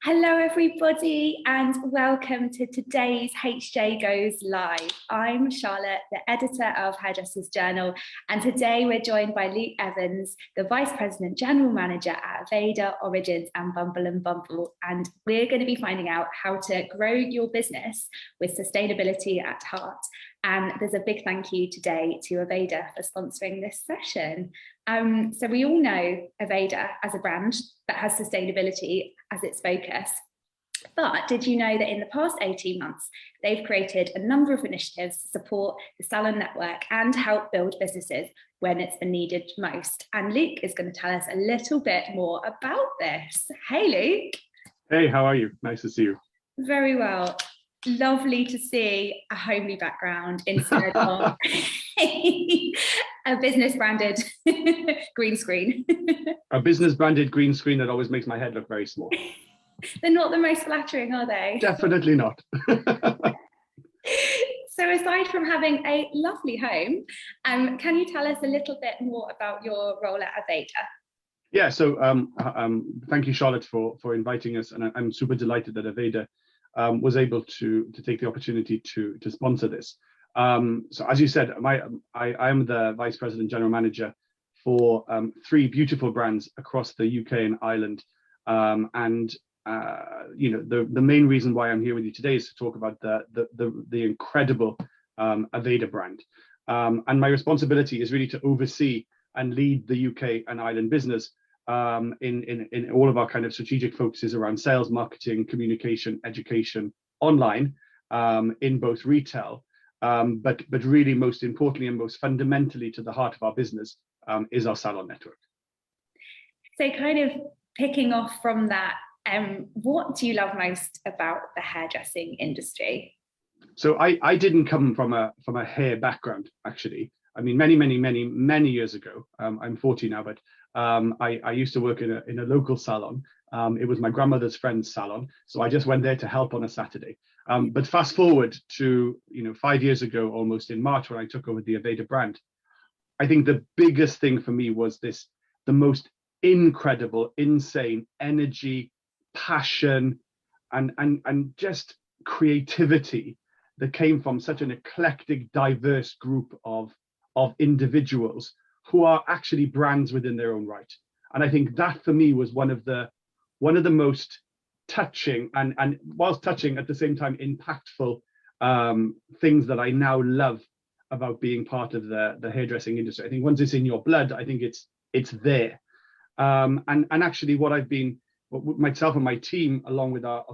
Hello, everybody, and welcome to today's HJ Goes Live. I'm Charlotte, the editor of Hairdresser's Journal, and today we're joined by Luke Evans, the Vice President General Manager at Aveda, Origins, and Bumble and Bumble. And we're going to be finding out how to grow your business with sustainability at heart. And there's a big thank you today to Aveda for sponsoring this session. So we all know Aveda as a brand that has sustainability as its focus. But did you know that in the past 18 months, they've created a number of initiatives to support the Salon network and help build businesses when it's been needed most? And Luke is going to tell us a little bit more about this. Hey, Luke. Hey, how are you? Nice to see you. Very well. Lovely to see a homely background instead of a business branded green screen. A business branded green screen that always makes my head look very small. They're not the most flattering, are they? Definitely not. So aside from having a lovely home, can you tell us a little bit more about your role at Aveda? Yeah, so thank you, Charlotte, for inviting us. And I'm super delighted that Aveda was able to take the opportunity to sponsor this. So as you said, I am the Vice President General Manager for three beautiful brands across the UK and Ireland. The main reason why I'm here with you today is to talk about the incredible Aveda brand. And my responsibility is really to oversee and lead the UK and Ireland business in all of our kind of strategic focuses around sales, marketing, communication, education, online, in both retail, but really most importantly and most fundamentally to the heart of our business is our salon network. So kind of picking off from that, what do you love most about the hairdressing industry? So I didn't come from a hair background, actually. I mean, many years ago, I'm 40 now, but I used to work in a local salon. It was my grandmother's friend's salon, so I just went there to help on a Saturday. But fast forward to 5 years ago, almost in March, when I took over the Aveda brand, I think the biggest thing for me was the most incredible, insane energy, passion, and just creativity that came from such an eclectic, diverse group of individuals who are actually brands within their own right. And I think that for me was one of the most touching and whilst touching at the same time impactful things that I now love about being part of the hairdressing industry. I think once it's in your blood, I think it's there. And actually what myself and my team, along with our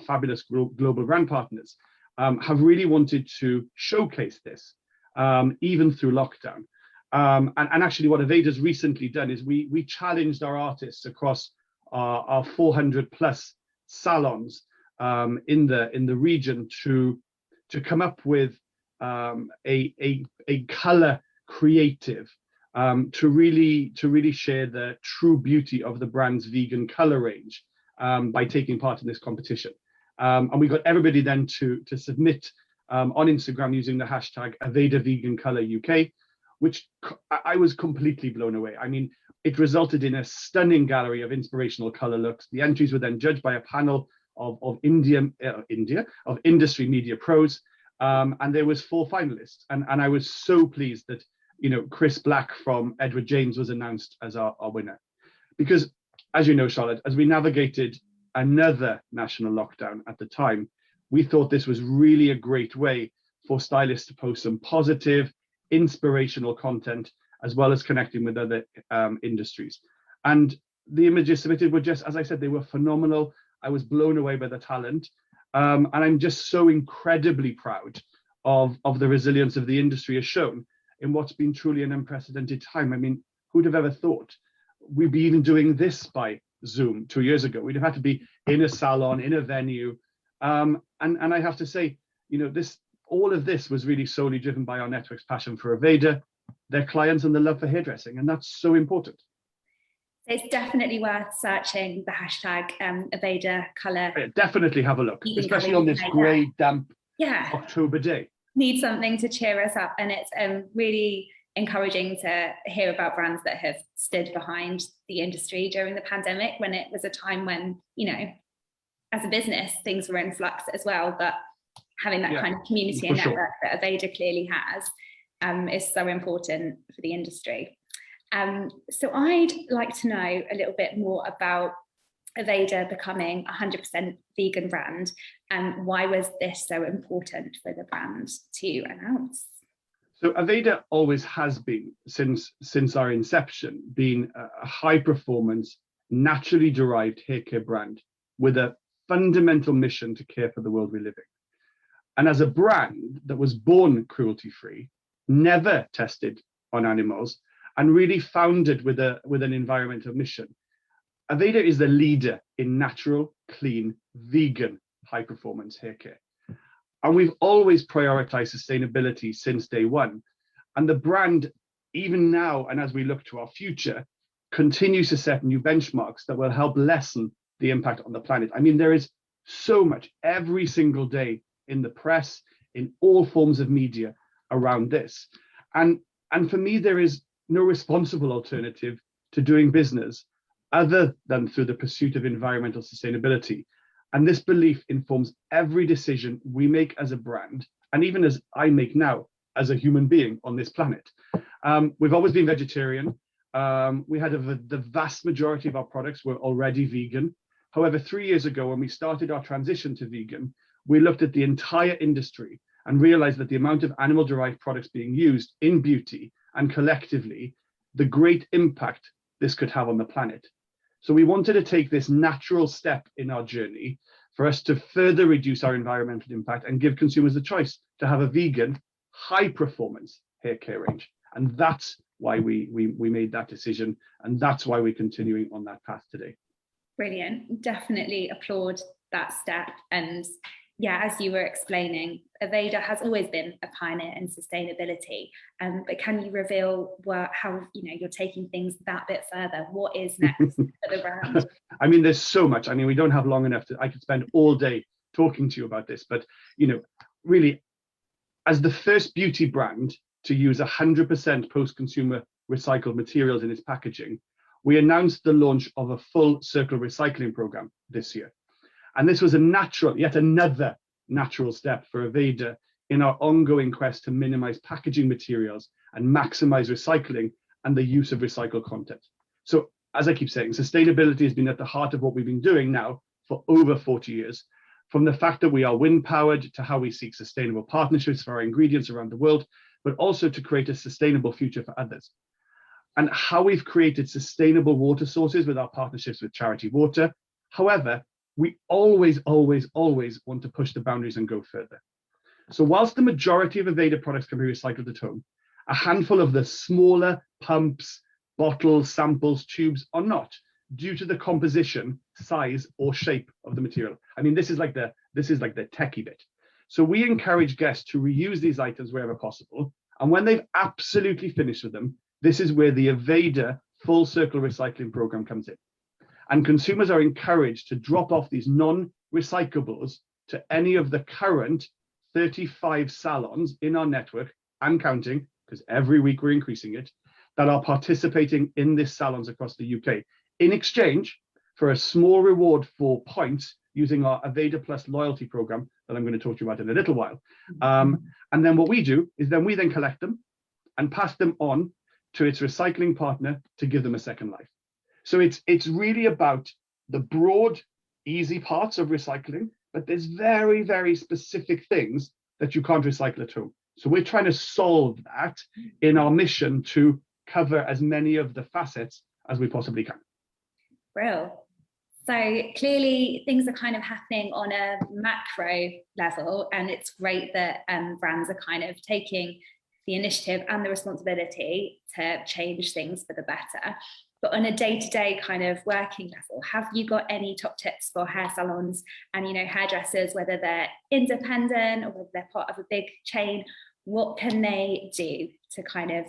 fabulous global brand partners, have really wanted to showcase this, even through lockdown. And actually what Aveda's recently done is we challenged our artists across our 400 plus salons in the region to come up with a color creative to really share the true beauty of the brand's vegan color range by taking part in this competition. And we got everybody then to submit on Instagram using the hashtag Aveda Vegan Color UK, which I was completely blown away. I mean, it resulted in a stunning gallery of inspirational color looks. The entries were then judged by a panel of industry media pros, and there was 4 finalists. And I was so pleased that Chris Black from Edward James was announced as our winner, because as you know, Charlotte, as we navigated another national lockdown at the time, we thought this was really a great way for stylists to post some positive, inspirational content, as well as connecting with other industries. And the images submitted were just, as I said, they were phenomenal. I was blown away by the talent. And I'm just so incredibly proud of the resilience of the industry as shown in what's been truly an unprecedented time. I mean, who'd have ever thought we'd be even doing this by Zoom 2 years ago? We'd have had to be in a salon, in a venue. And I have to say, all of this was really solely driven by our network's passion for Aveda, their clients, and the love for hairdressing. And that's so important. It's definitely worth searching the hashtag Aveda Colour. Yeah, definitely have a look, especially on this grey, damp October day. Need something to cheer us up. And it's really encouraging to hear about brands that have stood behind the industry during the pandemic, when it was a time when, as a business, things were in flux as well, but having that kind of community for and network sure. that Aveda clearly has is so important for the industry. So I'd like to know a little bit more about Aveda becoming a 100% vegan brand, and why was this so important for the brand to announce? So Aveda always has been, since our inception, been a high performance, naturally derived hair care brand with a fundamental mission to care for the world we live in. And as a brand that was born cruelty free, never tested on animals, and really founded with an environmental mission, Aveda is the leader in natural, clean, vegan, high performance hair care. And we've always prioritized sustainability since day one. And the brand, even now, and as we look to our future, continues to set new benchmarks that will help lessen the impact on the planet. I mean, there is so much every single day in the press, in all forms of media around this. And for me, there is no responsible alternative to doing business other than through the pursuit of environmental sustainability. And this belief informs every decision we make as a brand, and even as I make now as a human being on this planet. We've always been vegetarian. We had the vast majority of our products were already vegan. However, 3 years ago, when we started our transition to vegan, we looked at the entire industry and realized that the amount of animal-derived products being used in beauty and collectively, the great impact this could have on the planet. So we wanted to take this natural step in our journey for us to further reduce our environmental impact and give consumers the choice to have a vegan, high-performance hair care range. And that's why we made that decision, and that's why we're continuing on that path today. Brilliant. Definitely applaud that step. And yeah, as you were explaining, Aveda has always been a pioneer in sustainability. But can you reveal how you're taking things that bit further? What is next for the brand? I mean, there's so much. I mean, we don't have long enough I could spend all day talking to you about this. But really, as the first beauty brand to use 100% post-consumer recycled materials in its packaging, we announced the launch of a full circular recycling program this year. And this was yet another natural step for Aveda in our ongoing quest to minimize packaging materials and maximize recycling and the use of recycled content. So as I keep saying, sustainability has been at the heart of what we've been doing now for over 40 years, from the fact that we are wind powered to how we seek sustainable partnerships for our ingredients around the world, but also to create a sustainable future for others. And how we've created sustainable water sources with our partnerships with Charity Water. However, we always want to push the boundaries and go further. So whilst the majority of Aveda products can be recycled at home, a handful of the smaller pumps, bottles, samples, tubes are not, due to the composition, size, or shape of the material. I mean, this is like the techie bit. So we encourage guests to reuse these items wherever possible. And when they've absolutely finished with them, this is where the Aveda full circular recycling program comes in. And consumers are encouraged to drop off these non-recyclables to any of the current 35 salons in our network and counting, because every week we're increasing it, that are participating in this salons across the UK, in exchange for a small reward for points using our Aveda Plus loyalty program that I'm going to talk to you about in a little while. And then what we do is we then collect them and pass them on to its recycling partner to give them a second life. So it's really about the broad, easy parts of recycling, but there's very, very specific things that you can't recycle at home. So we're trying to solve that in our mission to cover as many of the facets as we possibly can. Brill. So clearly things are kind of happening on a macro level, and it's great that brands are kind of taking the initiative and the responsibility to change things for the better. But on a day-to-day kind of working level, have you got any top tips for hair salons and hairdressers, whether they're independent or whether they're part of a big chain? What can they do to kind of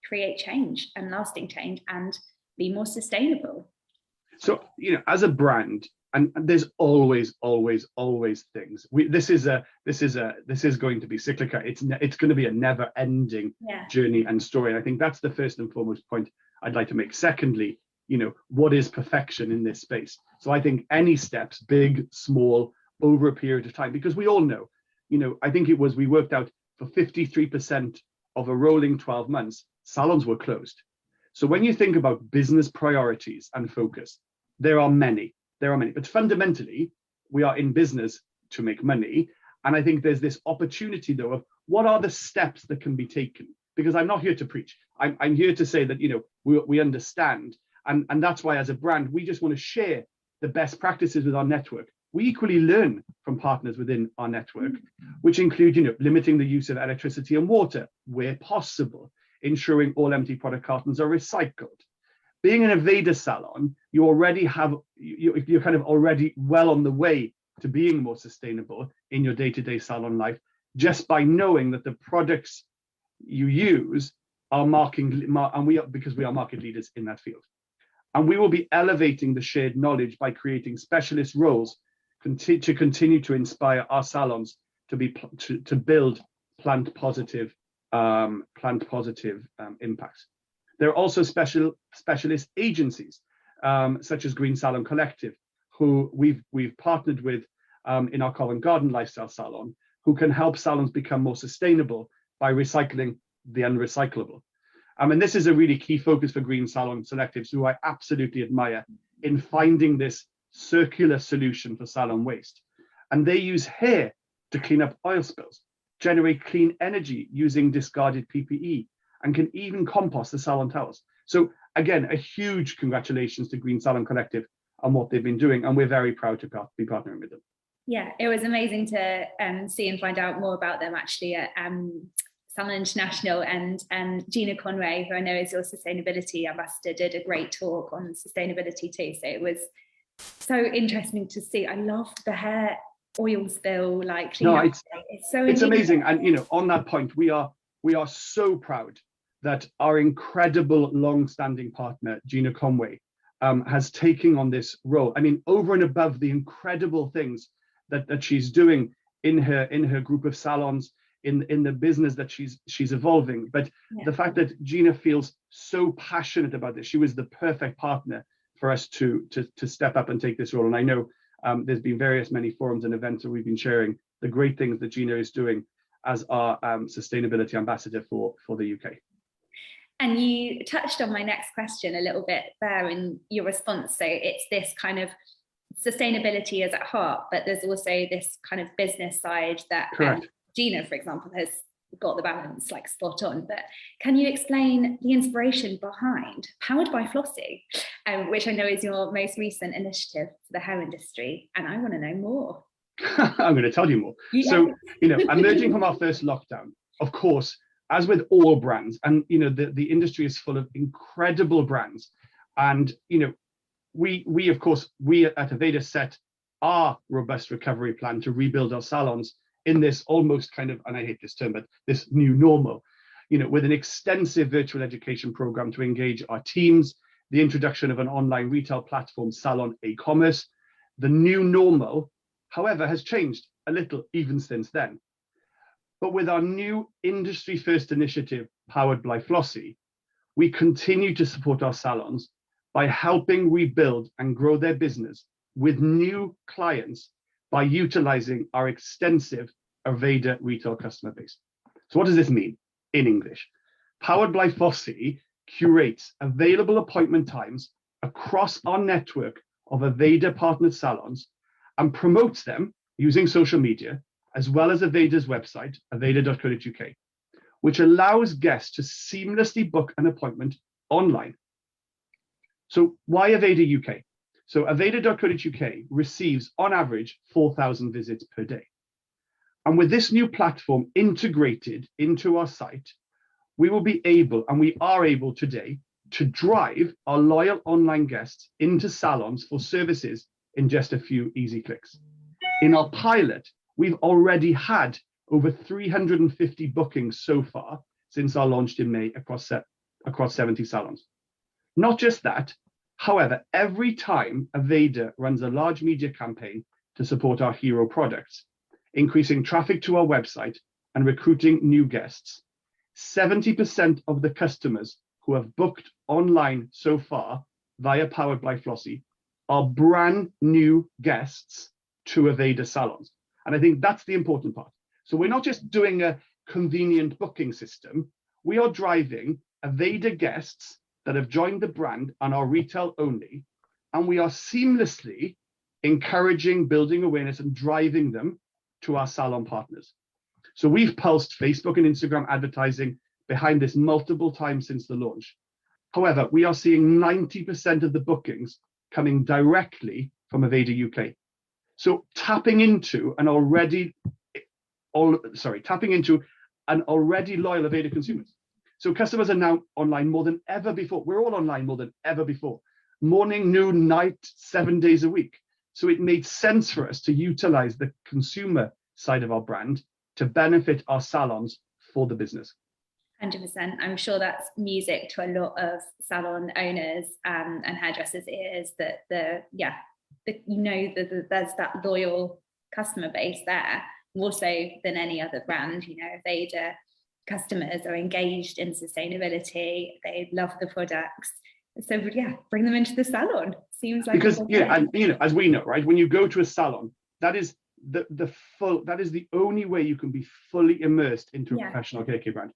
create change and lasting change and be more sustainable? So as a brand, and there's always things. This is going to be cyclical. It's going to be a never-ending journey and story. And I think that's the first and foremost point I'd like to make. Secondly, what is perfection in this space. So I think any steps, big, small, over a period of time, because we all know, I think we worked out for 53% of a rolling 12 months, salons were closed. So when you think about business priorities and focus, there are many, but fundamentally, we are in business to make money. And I think there's this opportunity, though, of what are the steps that can be taken? Because I'm not here to preach. I'm here to say that, we understand. And that's why, as a brand, we just want to share the best practices with our network. We equally learn from partners within our network, which include, limiting the use of electricity and water where possible, ensuring all empty product cartons are recycled. Being an Aveda salon, you're kind of already well on the way to being more sustainable in your day-to-day salon life, just by knowing that the products you use are because we are market leaders in that field. And we will be elevating the shared knowledge by creating specialist roles to continue to inspire our salons to build plant positive impacts. There are also specialist agencies such as Green Salon Collective, who we've partnered with in our Covent Garden lifestyle salon, who can help salons become more sustainable by recycling the unrecyclable. And this is a really key focus for Green Salon Collectives, who I absolutely admire in finding this circular solution for salon waste. And they use hair to clean up oil spills, generate clean energy using discarded PPE, and can even compost the salon towels. So again, a huge congratulations to Green Salon Collective on what they've been doing, and we're very proud to be partnering with them. Yeah, it was amazing to see and find out more about them actually at Salon International, and Gina Conway, who I know is your sustainability ambassador, did a great talk on sustainability too. So it was so interesting to see. I love the hair oil spill, it's amazing. And on that point, we are so proud that our incredible long-standing partner Gina Conway has taken on this role. I mean, over and above the incredible things that she's doing in her group of salons, in the business that she's evolving, but the fact that Gina feels so passionate about this, she was the perfect partner for us to step up and take this role. And I know there's been many forums and events where we've been sharing the great things that Gina is doing as our sustainability ambassador for the UK. And you touched on my next question a little bit there in your response. So it's this kind of sustainability is at heart, but there's also this kind of business side that Gina, for example, has got the balance spot on. But can you explain the inspiration behind Powered by Flossie, which I know is your most recent initiative for the hair industry? And I want to know more. I'm going to tell you more. Yeah. So, emerging from our first lockdown, of course, as with all brands, and the industry is full of incredible brands, and we at Aveda set our robust recovery plan to rebuild our salons in this almost kind of, and I hate this term, but this new normal, with an extensive virtual education program to engage our teams, the introduction of an online retail platform, Salon e-commerce. The new normal, however, has changed a little even since then. But with our new industry first initiative, Powered by Flossie, we continue to support our salons by helping rebuild and grow their business with new clients by utilizing our extensive Aveda retail customer base. So what does this mean in English? Powered by Flossie curates available appointment times across our network of Aveda partnered salons and promotes them using social media, as well as Aveda's website, aveda.co.uk, which allows guests to seamlessly book an appointment online. So why Aveda UK? So aveda.co.uk receives on average 4,000 visits per day. And with this new platform integrated into our site, we will be able, and we are able today, to drive our loyal online guests into salons for services in just a few easy clicks. In our pilot, we've already had over 350 bookings so far since our launch in May across 70 salons. Not just that, however, every time Aveda runs a large media campaign to support our hero products, increasing traffic to our website and recruiting new guests, 70% of the customers who have booked online so far via Powered by Flossie are brand new guests to Aveda salons. And I think that's the important part. So we're not just doing a convenient booking system. We are driving Aveda guests that have joined the brand and are retail only. And we are seamlessly encouraging, building awareness and driving them to our salon partners. So we've pulsed Facebook and Instagram advertising behind this multiple times since the launch. However, we are seeing 90% of the bookings coming directly from Aveda UK. So tapping into an already loyal Aveda consumers. So customers are now online more than ever before. We're all online more than ever before. Morning, noon, night, 7 days a week. So it made sense for us to utilize the consumer side of our brand to benefit our salons for the business. 100%. I'm sure that's music to a lot of salon owners and hairdressers' ears that there's that loyal customer base there, more so than any other brand. Aveda customers are engaged in sustainability. They love the products. So bring them into the salon. Seems like because and as we know, right, when you go to a salon, that is the only way you can be fully immersed into a professional haircare brand.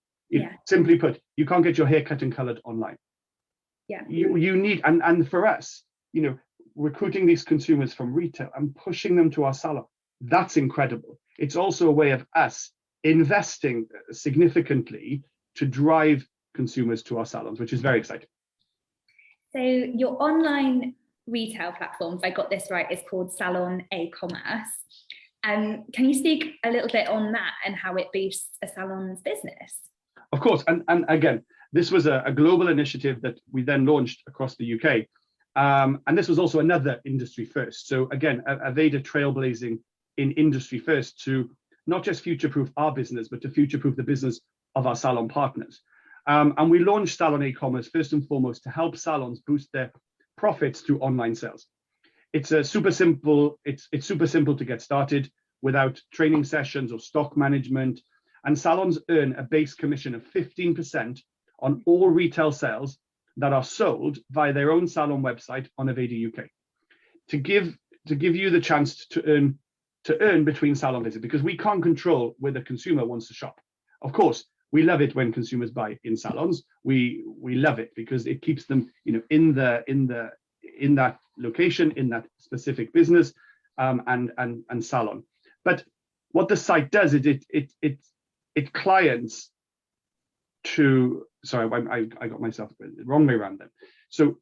Simply put, you can't get your hair cut and colored online. You need, and for us, recruiting these consumers from retail and pushing them to our salon, that's incredible. It's also a way of us investing significantly to drive consumers to our salons, which is very exciting. So your online retail platform, if I got this right, is called Salon e-commerce. Can you speak a little bit on that and how it boosts a salon's business? Of course, and again, this was a global initiative that we then launched across the UK. And this was also another industry first. So again, Aveda trailblazing in industry first to not just future-proof our business, but to future-proof the business of our salon partners. And we launched Salon e-commerce first and foremost to help salons boost their profits through online sales. It's super simple to get started without training sessions or stock management. And salons earn a base commission of 15% on all retail sales that are sold via their own salon website on Aveda UK. To give you the chance to earn between salon visits, because we can't control where the consumer wants to shop. Of course, we love it when consumers buy in salons. We love it because it keeps them, in that location, in that specific business, and salon. But what the site does is it clients to, sorry, I got myself the wrong way around then. So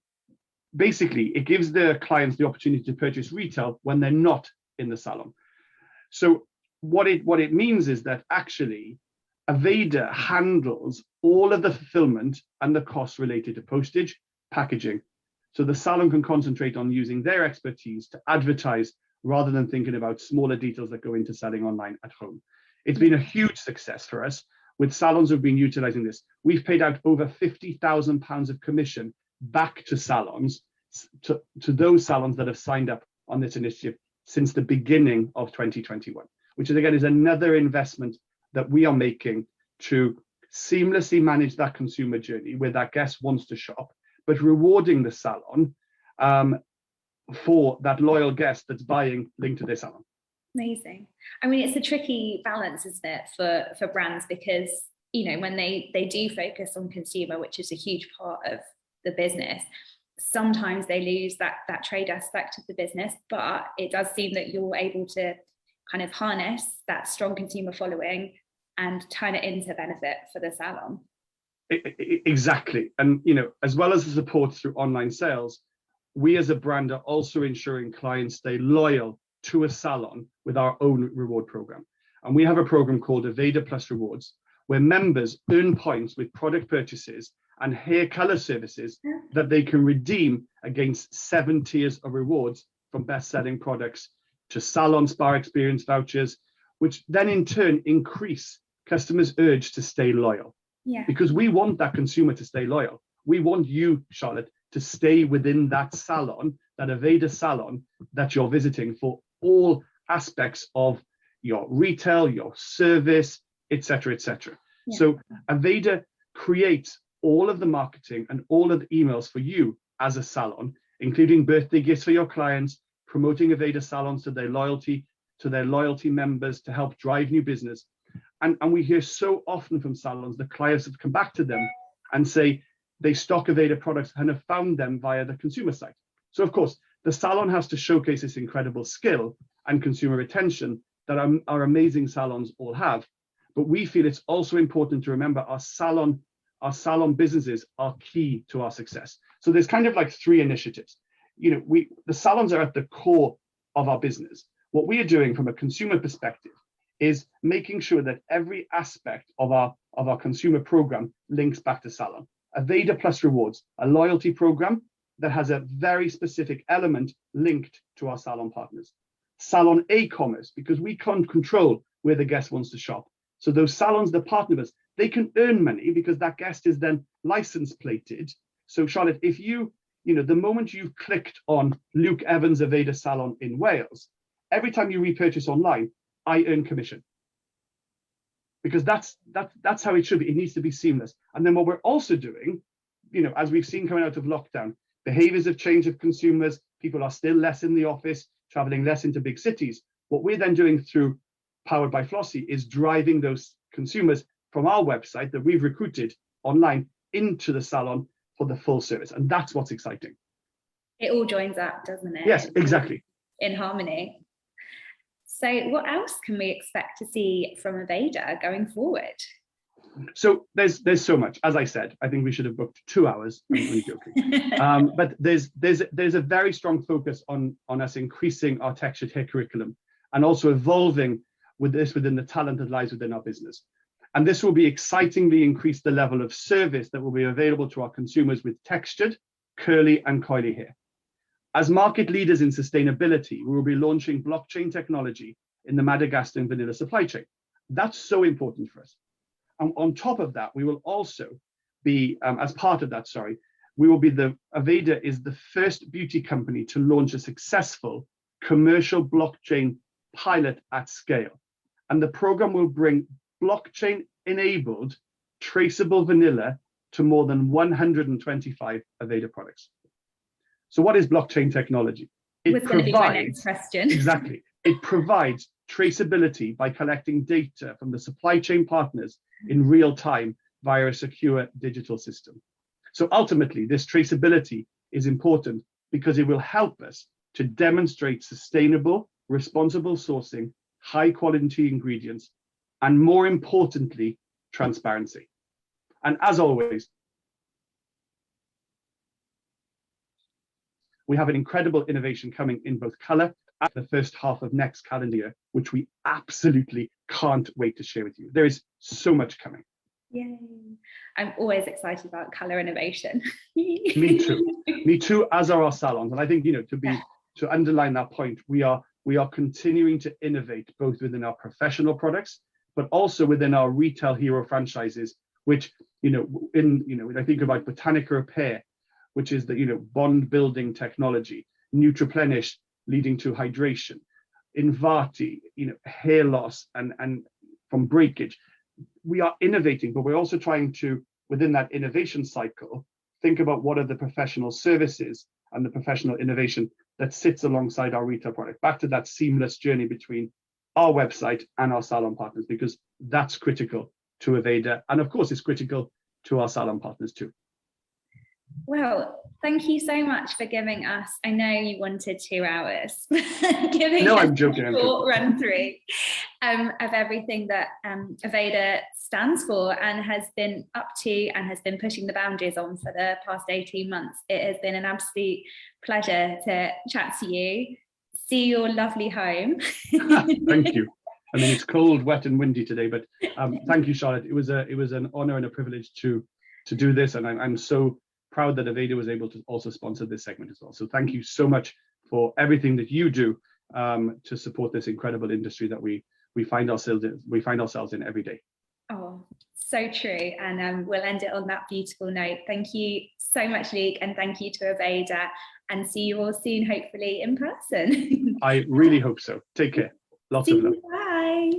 basically, it gives the clients the opportunity to purchase retail when they're not in the salon. So what it means is that actually Aveda handles all of the fulfillment and the costs related to postage, packaging. So the salon can concentrate on using their expertise to advertise rather than thinking about smaller details that go into selling online at home. It's been a huge success for us with salons who've been utilizing this. We've paid out over £50,000 of commission back to salons, to those salons that have signed up on this initiative since the beginning of 2021, which is another investment that we are making to seamlessly manage that consumer journey where that guest wants to shop, but rewarding the salon for that loyal guest that's buying linked to their salon. Amazing. I mean, it's a tricky balance, isn't it, for brands, because when they do focus on consumer, which is a huge part of the business, sometimes they lose that trade aspect of the business. But it does seem that you're able to kind of harness that strong consumer following and turn it into benefit for the salon. Exactly. And as well as the support through online sales, we as a brand are also ensuring clients stay loyal to a salon with our own reward program. And we have a program called Aveda Plus Rewards, where members earn points with product purchases and hair color services that they can redeem against 7 tiers of rewards, from best-selling products to salon spa experience vouchers, which then in turn increase customers' urge to stay loyal. Yeah. Because we want that consumer to stay loyal. We want you, Charlotte, to stay within that salon, that Aveda salon that you're visiting for all aspects of your retail, your service, etc., etc. Yeah. So Aveda creates all of the marketing and all of the emails for you as a salon, including birthday gifts for your clients, promoting Aveda salons to their loyalty members to help drive new business. And we hear so often from salons, the clients have come back to them and say they stock Aveda products and have found them via the consumer site. So of course, the salon has to showcase this incredible skill and consumer retention that our amazing salons all have. But we feel it's also important to remember our salon businesses are key to our success. So there's kind of like three initiatives. The salons are at the core of our business. What we are doing from a consumer perspective is making sure that every aspect of our consumer program links back to salon. Aveda Plus Rewards, a loyalty program that has a very specific element linked to our salon partners. Salon e-commerce, because we can't control where the guest wants to shop. So those salons that partner with us, they can earn money because that guest is then license plated. So Charlotte, if the moment you've clicked on Luke Evans Aveda Salon in Wales, every time you repurchase online, I earn commission. Because that's how it should be. It needs to be seamless. And then what we're also doing, as we've seen coming out of lockdown, behaviors have changed of consumers. People are still less in the office, traveling less into big cities. What we're then doing through Powered by Flossie is driving those consumers from our website that we've recruited online into the salon for the full service. And that's what's exciting. It all joins up, doesn't it? Yes, exactly. In harmony. So what else can we expect to see from Aveda going forward? So there's so much. As I said, I think we should have booked 2 hours. I'm only joking. But there's a very strong focus on us increasing our textured hair curriculum and also evolving with this within the talent that lies within our business. And this will be excitingly increase the level of service that will be available to our consumers with textured, curly and coily hair. As market leaders in sustainability, we will be launching blockchain technology in the Madagascar and vanilla supply chain. That's so important for us. And on top of that, we will also be, as part of that, Aveda is the first beauty company to launch a successful commercial blockchain pilot at scale. And the program will bring blockchain-enabled traceable vanilla to more than 125 Aveda products. So what is blockchain technology? It was going to be my next question. Exactly. It provides traceability by collecting data from the supply chain partners in real time via a secure digital system. So ultimately, this traceability is important because it will help us to demonstrate sustainable, responsible sourcing, high quality ingredients, and more importantly, transparency. And as always, we have an incredible innovation coming in both color and the first half of next calendar year, which we absolutely can't wait to share with you. There is so much coming. Yay. I'm always excited about color innovation. Me too. Me too, as are our salons. And I think, to underline that point, we are continuing to innovate both within our professional products, but also within our retail hero franchises, which, when I think about Botanica Repair, which is the, bond building technology, Nutriplenish leading to hydration, Invati, hair loss and from breakage. We are innovating, but we're also trying to, within that innovation cycle, think about what are the professional services and the professional innovation that sits alongside our retail product, back to that seamless journey between our website and our salon partners, because that's critical to Aveda. And of course, it's critical to our salon partners too. Well, thank you so much for giving us, I know you wanted 2 hours, I'm joking. A short run through of everything that Aveda stands for and has been up to and has been pushing the boundaries on for the past 18 months. It has been an absolute pleasure to chat to you, see your lovely home. Thank you. I mean, it's cold, wet and windy today, but thank you, Charlotte. It was an honor and a privilege to do this, and I'm so proud that Aveda was able to also sponsor this segment as well. So thank you so much for everything that you do to support this incredible industry that we find ourselves in every day. Oh, so true. And we'll end it on that beautiful note. Thank you so much, Luke, and thank you to Aveda, and see you all soon, hopefully in person. I really hope so. Take care. Lots of love. Bye.